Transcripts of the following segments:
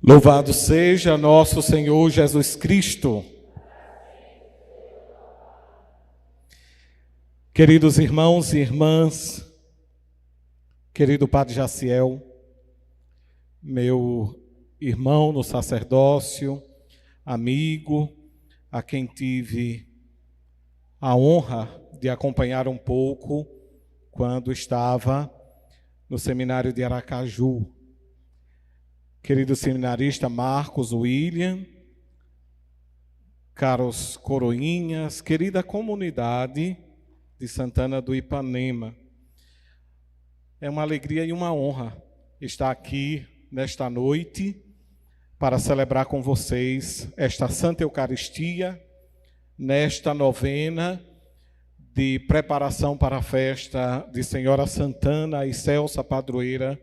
Louvado seja nosso Senhor Jesus Cristo. Queridos irmãos e irmãs, querido Padre Jaciel, meu irmão no sacerdócio, amigo, a quem tive a honra de acompanhar um pouco quando estava no seminário de Aracaju. Querido seminarista Marcos William, caros coroinhas, querida comunidade de Santana do Ipanema, é uma alegria e uma honra estar aqui nesta noite para celebrar com vocês esta Santa Eucaristia, nesta novena de preparação para a festa de Senhora Santana, a excelsa padroeira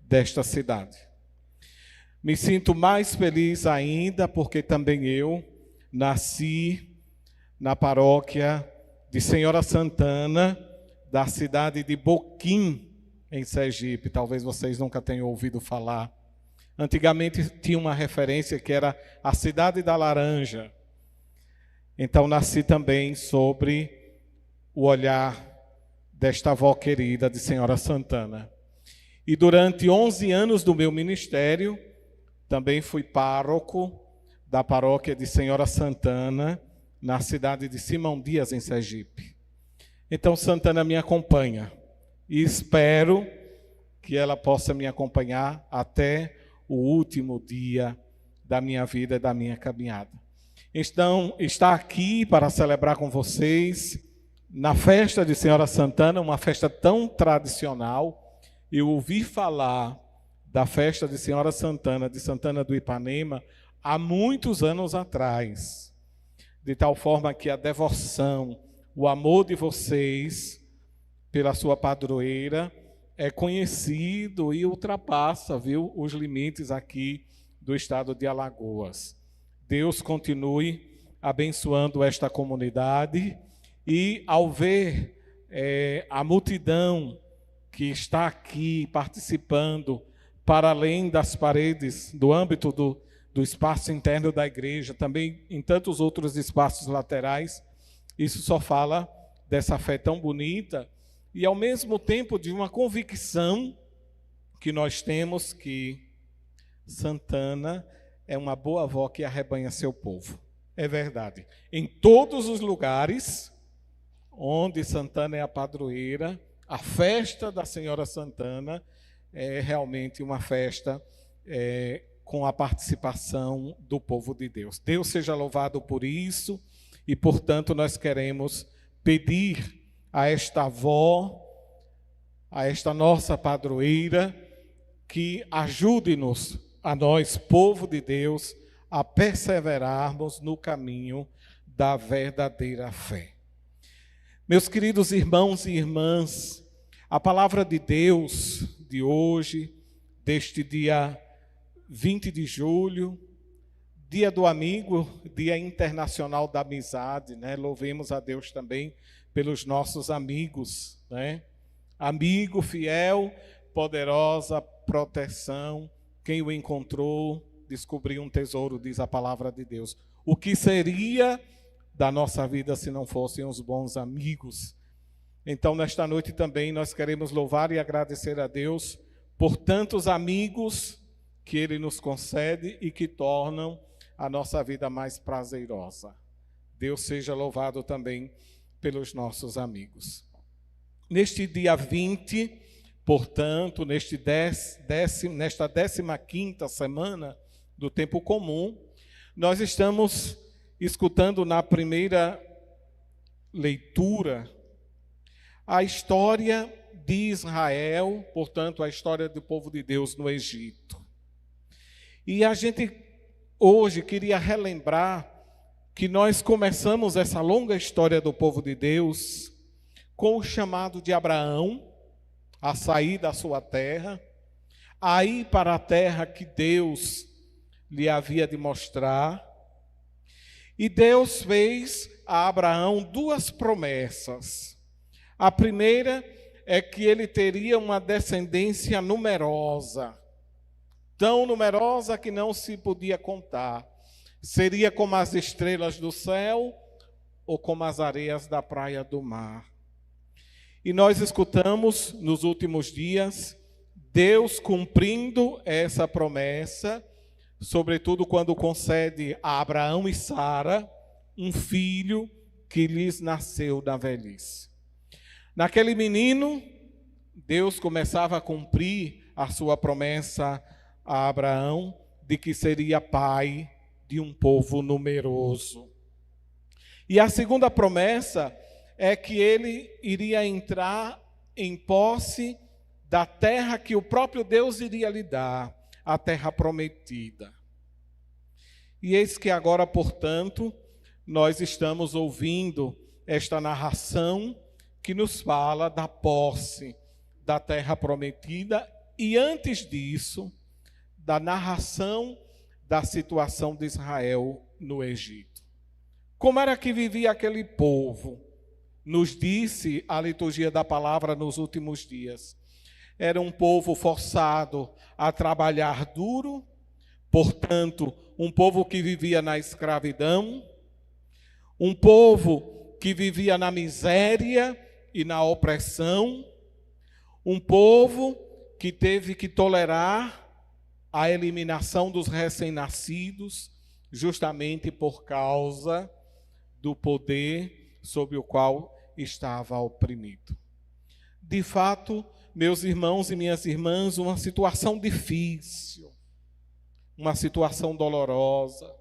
desta cidade. Me sinto mais feliz ainda porque também eu nasci na paróquia de Senhora Santana, da cidade de Boquim, em Sergipe. Talvez vocês nunca tenham ouvido falar. Antigamente tinha uma referência que era a cidade da laranja. Então nasci também sobre o olhar desta avó querida de Senhora Santana. E durante 11 anos do meu ministério, também fui pároco da paróquia de Senhora Santana, na cidade de Simão Dias, em Sergipe. Então Santana me acompanha e espero que ela possa me acompanhar até o último dia da minha vida e da minha caminhada. Então, estar aqui para celebrar com vocês, na festa de Senhora Santana, uma festa tão tradicional, eu ouvi falar da festa de Senhora Santana, de Santana do Ipanema, há muitos anos atrás, de tal forma que a devoção, o amor de vocês pela sua padroeira é conhecido e ultrapassa, os limites aqui do estado de Alagoas. Deus continue abençoando esta comunidade e ao ver a multidão que está aqui participando para além das paredes, do âmbito do espaço interno da igreja, também em tantos outros espaços laterais, isso só fala dessa fé tão bonita e, ao mesmo tempo, de uma convicção que nós temos que Santana é uma boa avó que arrebanha seu povo. É verdade. Em todos os lugares onde Santana é a padroeira, a festa da Senhora Santana é realmente uma festa com a participação do povo de Deus. Deus seja louvado por isso e, portanto, nós queremos pedir a esta avó, a esta nossa padroeira, que ajude-nos, a nós, povo de Deus, a perseverarmos no caminho da verdadeira fé. Meus queridos irmãos e irmãs, a palavra de Deus de hoje, deste dia 20 de julho, dia do amigo, dia internacional da amizade, né? Louvemos a Deus também pelos nossos amigos, né? Amigo fiel, poderosa proteção, quem o encontrou descobriu um tesouro, diz a palavra de Deus. O que seria da nossa vida se não fossem os bons amigos? Então, nesta noite também nós queremos louvar e agradecer a Deus por tantos amigos que Ele nos concede e que tornam a nossa vida mais prazerosa. Deus seja louvado também pelos nossos amigos. Neste dia 20, portanto, nesta 15ª semana do tempo comum, nós estamos escutando na primeira leitura a história de Israel, portanto, a história do povo de Deus no Egito. E a gente hoje queria relembrar que nós começamos essa longa história do povo de Deus com o chamado de Abraão a sair da sua terra, a ir para a terra que Deus lhe havia de mostrar. E Deus fez a Abraão duas promessas. A primeira é que ele teria uma descendência numerosa. tão numerosa que não se podia contar. Seria como as estrelas do céu ou como as areias da praia do mar. E nós escutamos nos últimos dias Deus cumprindo essa promessa, sobretudo quando concede a Abraão e Sara um filho que lhes nasceu da velhice. Naquele menino, Deus começava a cumprir a sua promessa a Abraão de que seria pai de um povo numeroso. E a segunda promessa é que ele iria entrar em posse da terra que o próprio Deus iria lhe dar, a terra prometida. E eis que agora, portanto, nós estamos ouvindo esta narração que nos fala da posse da terra prometida e, antes disso, da narração da situação de Israel no Egito. Como era que vivia aquele povo? Nos disse a liturgia da palavra nos últimos dias. Era um povo forçado a trabalhar duro, portanto, um povo que vivia na escravidão, um povo que vivia na miséria e na opressão, um povo que teve que tolerar a eliminação dos recém-nascidos, justamente por causa do poder sobre o qual estava oprimido. De fato, meus irmãos e minhas irmãs, uma situação difícil, uma situação dolorosa.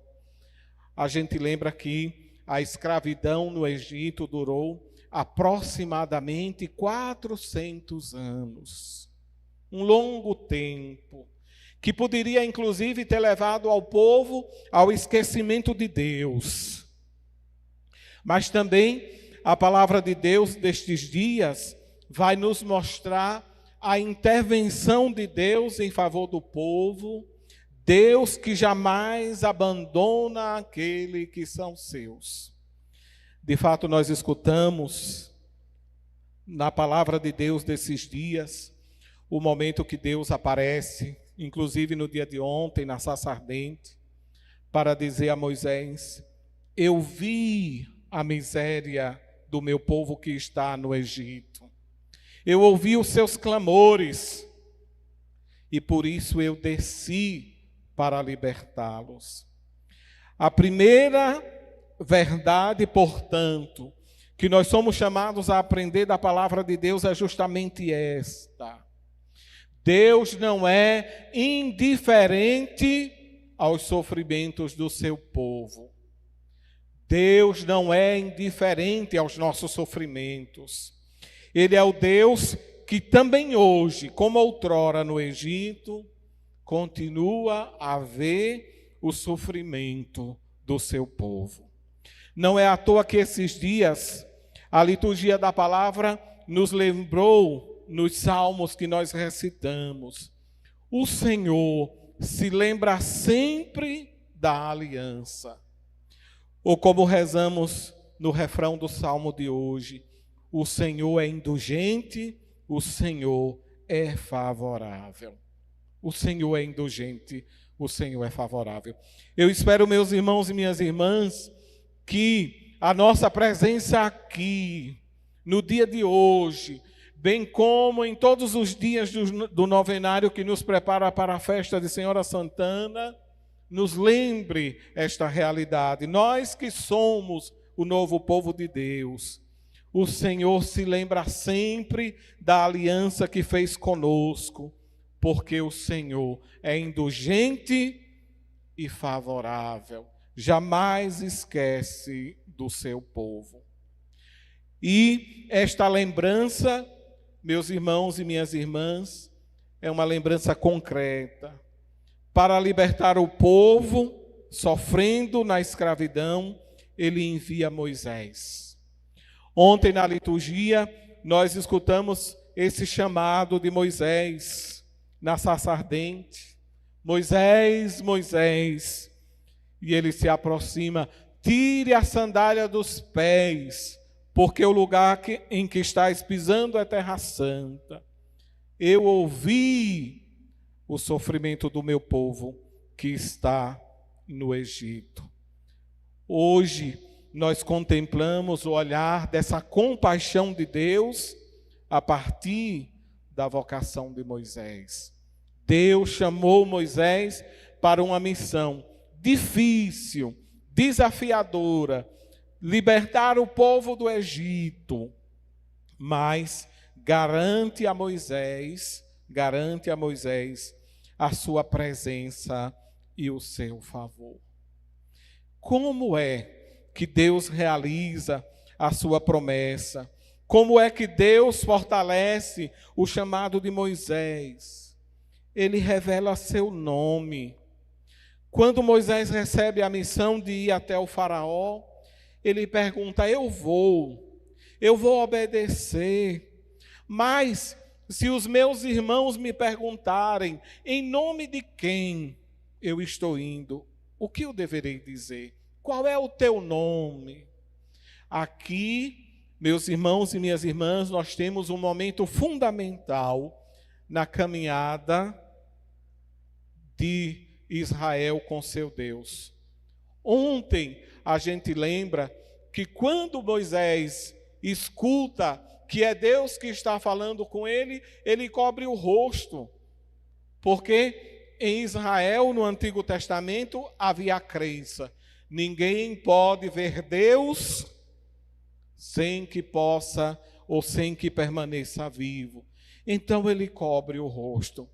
A gente lembra que a escravidão no Egito durou aproximadamente 400 anos. Um longo tempo, que poderia inclusive ter levado ao povo ao esquecimento de Deus. Mas também a palavra de Deus destes dias vai nos mostrar a intervenção de Deus em favor do povo, Deus que jamais abandona aquele que são seus. De fato, nós escutamos na palavra de Deus desses dias o momento que Deus aparece, inclusive no dia de ontem, na sarça ardente, para dizer a Moisés: eu vi a miséria do meu povo que está no Egito. Eu ouvi os seus clamores e por isso eu desci para libertá-los. A primeira verdade, portanto, que nós somos chamados a aprender da palavra de Deus é justamente esta: Deus não é indiferente aos sofrimentos do seu povo. Deus não é indiferente aos nossos sofrimentos. Ele é o Deus que também hoje, como outrora no Egito, continua a ver o sofrimento do seu povo. Não é à toa que esses dias a liturgia da palavra nos lembrou nos salmos que nós recitamos: o Senhor se lembra sempre da aliança. Ou como rezamos no refrão do salmo de hoje: o Senhor é indulgente, o Senhor é favorável. O Senhor é indulgente, o Senhor é favorável. Eu espero, meus irmãos e minhas irmãs, que a nossa presença aqui, no dia de hoje, bem como em todos os dias do novenário que nos prepara para a festa de Senhora Santana, nos lembre esta realidade. Nós que somos o novo povo de Deus, o Senhor se lembra sempre da aliança que fez conosco, porque o Senhor é indulgente e favorável, jamais esquece do seu povo. E esta lembrança, meus irmãos e minhas irmãs, é uma lembrança concreta para libertar o povo sofrendo na escravidão. Ele envia Moisés. Ontem na liturgia nós escutamos esse chamado de Moisés na sarça ardente: Moisés, Moisés. E ele se aproxima: tire a sandália dos pés, porque o lugar em que estás pisando é terra santa. Eu ouvi o sofrimento do meu povo que está no Egito. Hoje nós contemplamos o olhar dessa compaixão de Deus a partir da vocação de Moisés. Deus chamou Moisés para uma missão difícil, desafiadora, libertar o povo do Egito, mas garante a Moisés a sua presença e o seu favor. Como é que Deus realiza a sua promessa? Como é que Deus fortalece o chamado de Moisés? Ele revela seu nome. Quando Moisés recebe a missão de ir até o faraó, ele pergunta: eu vou obedecer, mas se os meus irmãos me perguntarem em nome de quem eu estou indo, o que eu deverei dizer? Qual é o teu nome? Aqui, meus irmãos e minhas irmãs, nós temos um momento fundamental na caminhada de Israel com seu Deus. Ontem a gente lembra que quando Moisés escuta que é Deus que está falando com ele, ele cobre o rosto, porque em Israel, no Antigo Testamento, havia a crença: ninguém pode ver Deus sem que possa ou sem que permaneça vivo. Então ele cobre o rosto.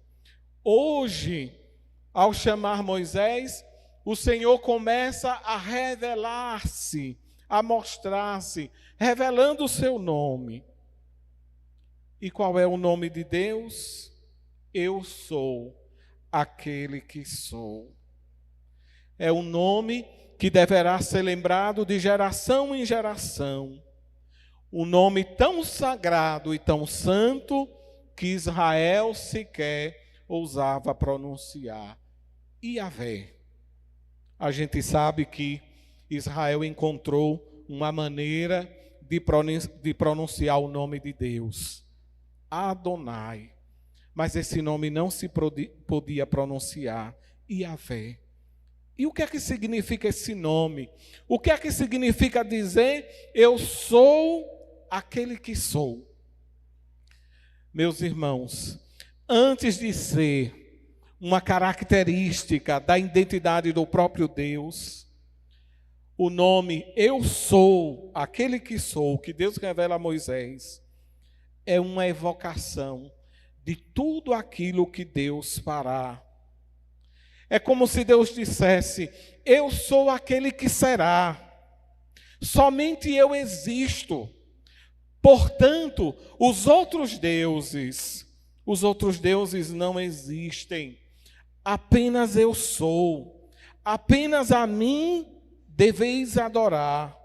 Hoje, ao chamar Moisés, o Senhor começa a revelar-se, a mostrar-se, revelando o seu nome. E qual é o nome de Deus? Eu sou aquele que sou. É um nome que deverá ser lembrado de geração em geração. Um nome tão sagrado e tão santo que Israel sequer ousava pronunciar. Yahvé. A gente sabe que Israel encontrou uma maneira de pronunciar o nome de Deus, Adonai. Mas esse nome não se podia pronunciar, Yahvé. E o que é que significa esse nome? O que é que significa dizer: eu sou aquele que sou? Meus irmãos, antes de ser uma característica da identidade do próprio Deus, o nome eu sou aquele que sou, que Deus revela a Moisés, é uma evocação de tudo aquilo que Deus fará. É como se Deus dissesse: eu sou aquele que será, somente eu existo. Portanto, os outros deuses não existem. Apenas eu sou. Apenas a mim deveis adorar.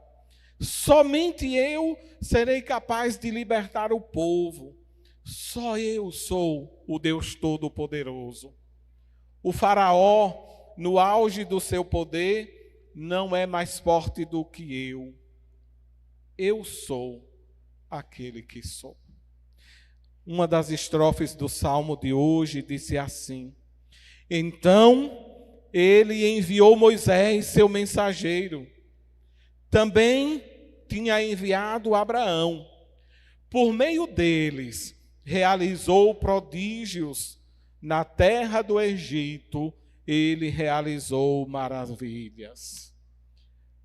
Somente eu serei capaz de libertar o povo. Só eu sou o Deus Todo-Poderoso. O faraó, no auge do seu poder, não é mais forte do que eu. Eu sou aquele que sou. Uma das estrofes do Salmo de hoje disse assim: então ele enviou Moisés, seu mensageiro. Também tinha enviado Abraão. Por meio deles, realizou prodígios. Na terra do Egito, ele realizou maravilhas.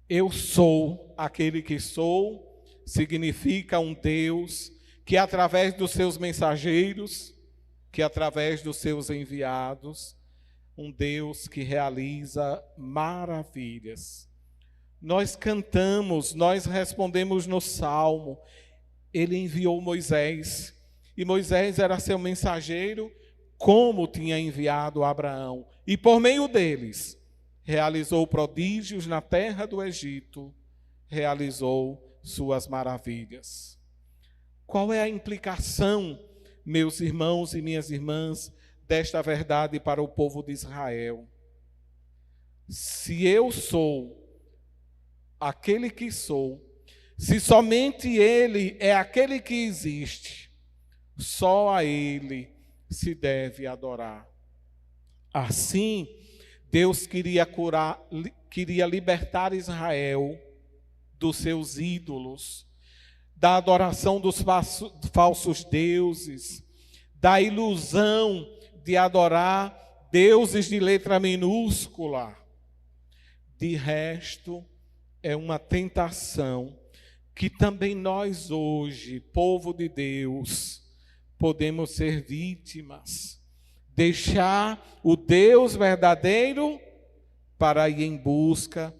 Eu sou aquele que sou, significa um Deus que através dos seus mensageiros, que através dos seus enviados, um Deus que realiza maravilhas. Nós cantamos, nós respondemos no Salmo, ele enviou Moisés, e Moisés era seu mensageiro, como tinha enviado Abraão, e por meio deles, realizou prodígios na terra do Egito, realizou suas maravilhas. Qual é a implicação, meus irmãos e minhas irmãs, desta verdade para o povo de Israel? Se eu sou aquele que sou, se somente Ele é aquele que existe, só a Ele se deve adorar. Assim, Deus queria libertar Israel dos seus ídolos, da adoração dos falsos deuses, da ilusão de adorar deuses de letra minúscula. De resto, é uma tentação que também nós hoje, povo de Deus, podemos ser vítimas. Deixar o Deus verdadeiro para ir em busca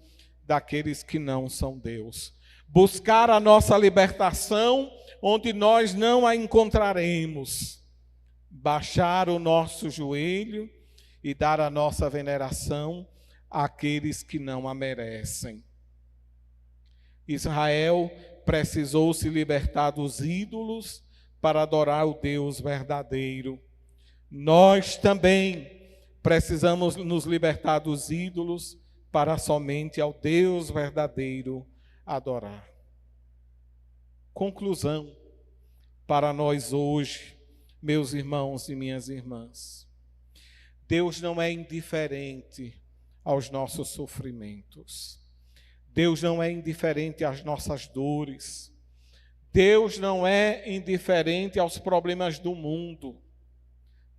daqueles que não são Deus. Buscar a nossa libertação onde nós não a encontraremos. Baixar o nosso joelho e dar a nossa veneração àqueles que não a merecem. Israel precisou se libertar dos ídolos para adorar o Deus verdadeiro. Nós também precisamos nos libertar dos ídolos para somente ao Deus verdadeiro adorar. Conclusão para nós hoje, meus irmãos e minhas irmãs. Deus não é indiferente aos nossos sofrimentos. Deus não é indiferente às nossas dores. Deus não é indiferente aos problemas do mundo.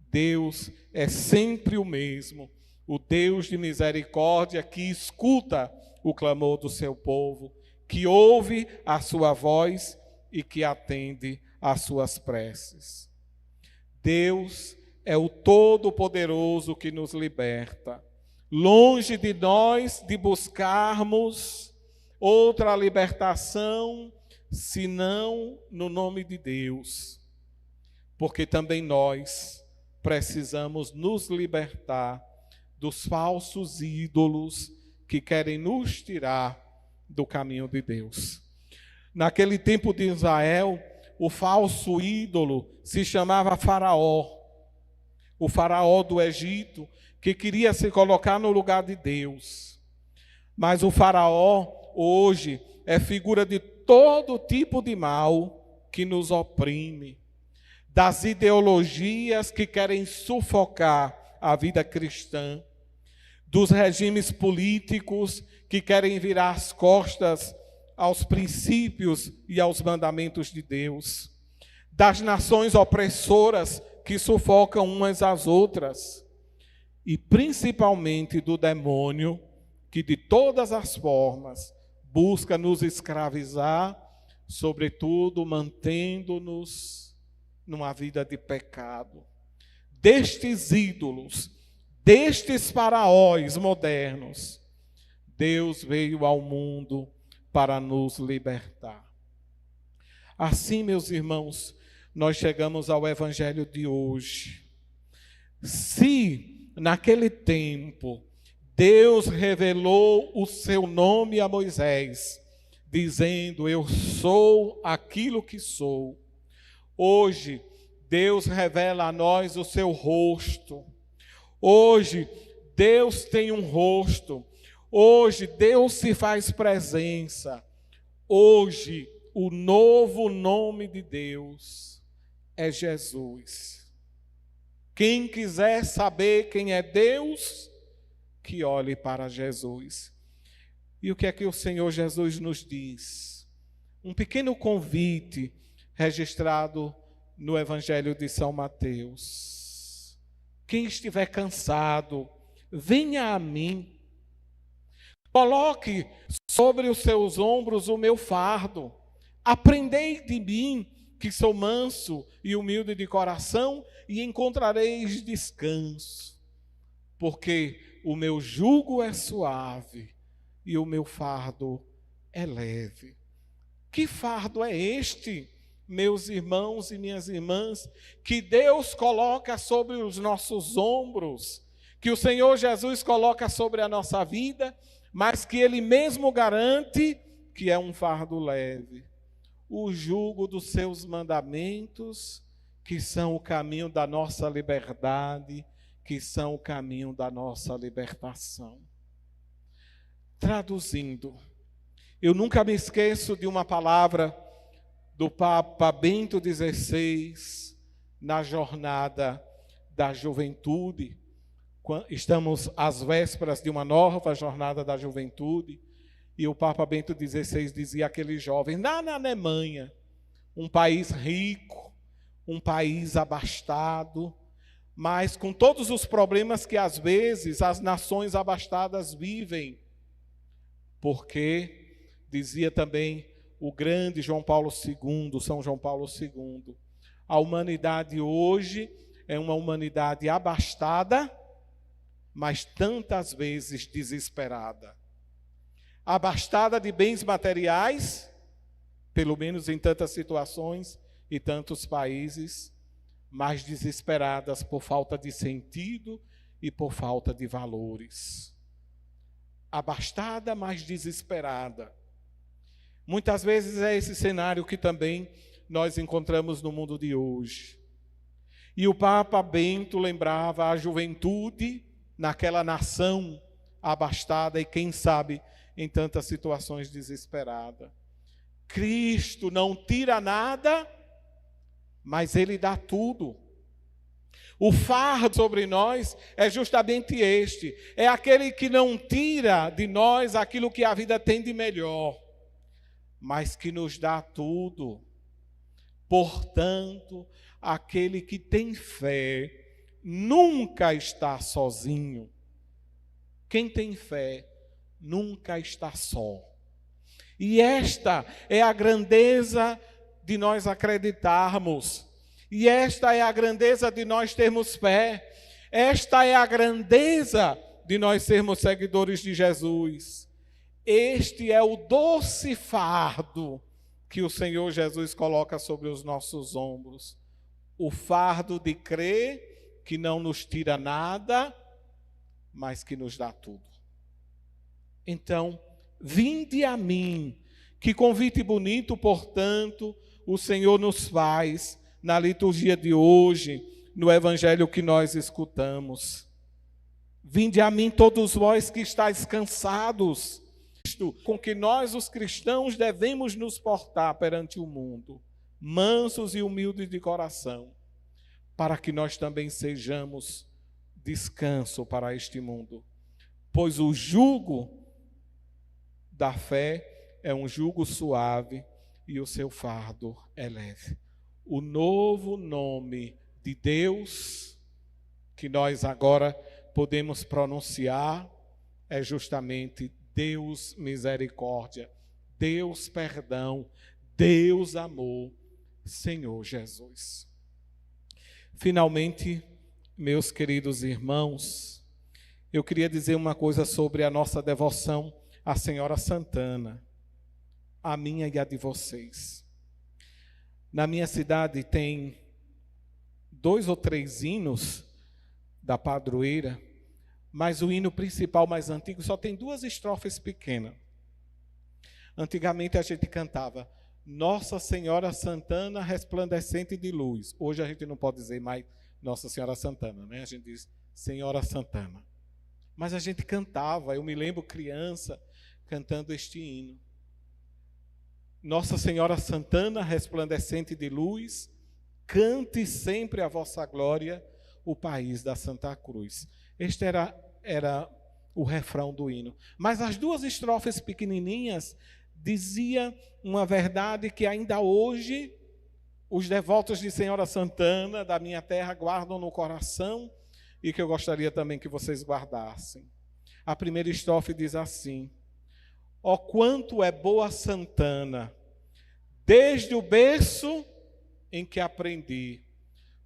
Deus é sempre o mesmo, o Deus de misericórdia que escuta o clamor do seu povo, que ouve a sua voz e que atende às suas preces. Deus é o Todo-Poderoso que nos liberta. Longe de nós de buscarmos outra libertação, senão no nome de Deus. Porque também nós precisamos nos libertar dos falsos ídolos que querem nos tirar do caminho de Deus. Naquele tempo de Israel, o falso ídolo se chamava Faraó. O Faraó do Egito, que queria se colocar no lugar de Deus. Mas o Faraó, hoje, é figura de todo tipo de mal que nos oprime, das ideologias que querem sufocar a vida cristã, dos regimes políticos que querem virar as costas aos princípios e aos mandamentos de Deus, das nações opressoras que sufocam umas às outras, e principalmente do demônio que de todas as formas busca nos escravizar, sobretudo mantendo-nos numa vida de pecado. Destes ídolos, destes faraós modernos, Deus veio ao mundo para nos libertar. Assim, meus irmãos, nós chegamos ao evangelho de hoje. Se naquele tempo Deus revelou o seu nome a Moisés, dizendo: eu sou aquilo que sou. Hoje, Deus revela a nós o seu rosto. Hoje, Deus tem um rosto. Hoje, Deus se faz presença. Hoje, o novo nome de Deus é Jesus. Quem quiser saber quem é Deus, que olhe para Jesus. E o que é que o Senhor Jesus nos diz? Um pequeno convite registrado no Evangelho de São Mateus. Quem estiver cansado, venha a mim. Coloque sobre os seus ombros o meu fardo. Aprendei de mim, que sou manso e humilde de coração, e encontrareis descanso. Porque o meu jugo é suave e o meu fardo é leve. Que fardo é este, meus irmãos e minhas irmãs, que Deus coloca sobre os nossos ombros, que o Senhor Jesus coloca sobre a nossa vida, mas que Ele mesmo garante que é um fardo leve. O jugo dos seus mandamentos, que são o caminho da nossa liberdade, que são o caminho da nossa libertação. Traduzindo, eu nunca me esqueço de uma palavra do Papa Bento XVI, na jornada da juventude, Estamos às vésperas de uma nova jornada da juventude, e o Papa Bento XVI dizia àqueles jovens, lá na Alemanha, um país rico, um país abastado, mas com todos os problemas que às vezes as nações abastadas vivem, porque, dizia também o grande João Paulo II, São João Paulo II, a humanidade hoje é uma humanidade abastada, mas tantas vezes desesperada. Abastada de bens materiais, pelo menos em tantas situações e tantos países, mas desesperadas por falta de sentido e por falta de valores. Abastada, mas desesperada. Muitas vezes é esse cenário que também nós encontramos no mundo de hoje. E o Papa Bento lembrava a juventude naquela nação abastada e, quem sabe, em tantas situações desesperada. Cristo não tira nada, mas Ele dá tudo. O fardo sobre nós é justamente este, é aquele que não tira de nós aquilo que a vida tem de melhor, mas que nos dá tudo. Portanto, aquele que tem fé nunca está sozinho. Quem tem fé nunca está só. E esta é a grandeza de nós acreditarmos. E esta é a grandeza de nós termos fé. Esta é a grandeza de nós sermos seguidores de Jesus. Este é o doce fardo que o Senhor Jesus coloca sobre os nossos ombros. O fardo de crer que não nos tira nada, mas que nos dá tudo. Então, vinde a mim. Que convite bonito, portanto, o Senhor nos faz na liturgia de hoje, no evangelho que nós escutamos. Vinde a mim todos vós que estáis cansados, com que nós, os cristãos, devemos nos portar perante o mundo, mansos e humildes de coração, para que nós também sejamos descanso para este mundo. Pois o jugo da fé é um jugo suave e o seu fardo é leve. O novo nome de Deus que nós agora podemos pronunciar é justamente Deus misericórdia, Deus perdão, Deus amor, Senhor Jesus. Finalmente, meus queridos irmãos, eu queria dizer uma coisa sobre a nossa devoção à Senhora Santana, a minha e a de vocês. Na minha cidade tem 2 ou 3 hinos da padroeira, mas o hino principal mais antigo só tem 2 estrofes pequenas. Antigamente a gente cantava Nossa Senhora Santana resplandecente de luz. Hoje a gente não pode dizer mais Nossa Senhora Santana, né? A gente diz Senhora Santana. Mas a gente cantava, eu me lembro criança cantando este hino. Nossa Senhora Santana resplandecente de luz, cante sempre a vossa glória, o país da Santa Cruz. Este era o refrão do hino. Mas as 2 estrofes pequenininhas dizia uma verdade que ainda hoje os devotos de Senhora Santana da minha terra guardam no coração e que eu gostaria também que vocês guardassem. A primeira estrofe diz assim: ó quanto é boa Santana, desde o berço em que aprendi,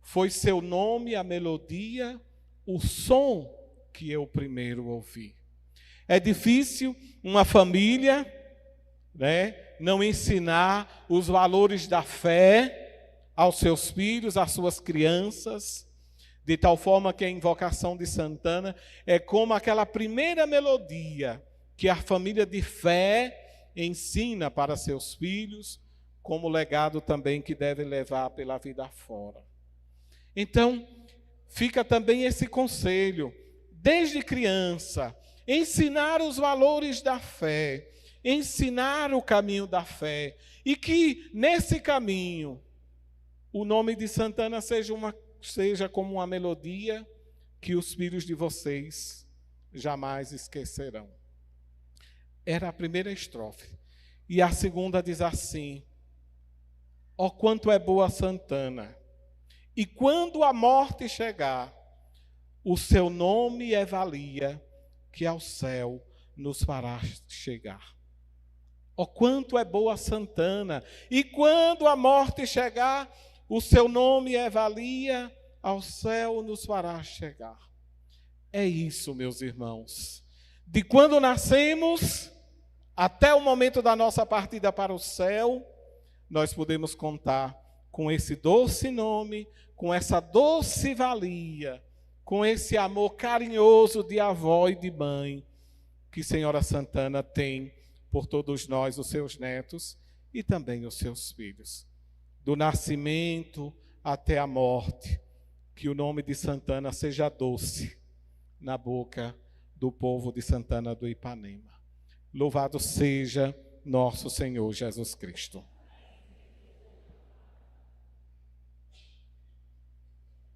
foi seu nome a melodia, o som que eu primeiro ouvi. É difícil uma família, não ensinar os valores da fé aos seus filhos, às suas crianças, de tal forma que a invocação de Santana é como aquela primeira melodia que a família de fé ensina para seus filhos, como legado também que deve levar pela vida fora. Então, fica também esse conselho, desde criança, ensinar os valores da fé, ensinar o caminho da fé, e que nesse caminho o nome de Santana seja como uma melodia que os filhos de vocês jamais esquecerão. Era a primeira estrofe. E a segunda diz assim: ó quanto é boa Santana, e quando a morte chegar, o seu nome é valia, que ao céu nos fará chegar. Ó quanto é boa Santana, e quando a morte chegar, o seu nome é valia, ao céu nos fará chegar. É isso, meus irmãos. De quando nascemos até o momento da nossa partida para o céu, nós podemos contar com esse doce nome, com essa doce valia, com esse amor carinhoso de avó e de mãe, que Senhora Santana tem por todos nós, os seus netos e também os seus filhos. Do nascimento até a morte, que o nome de Santana seja doce na boca do povo de Santana do Ipanema. Louvado seja nosso Senhor Jesus Cristo.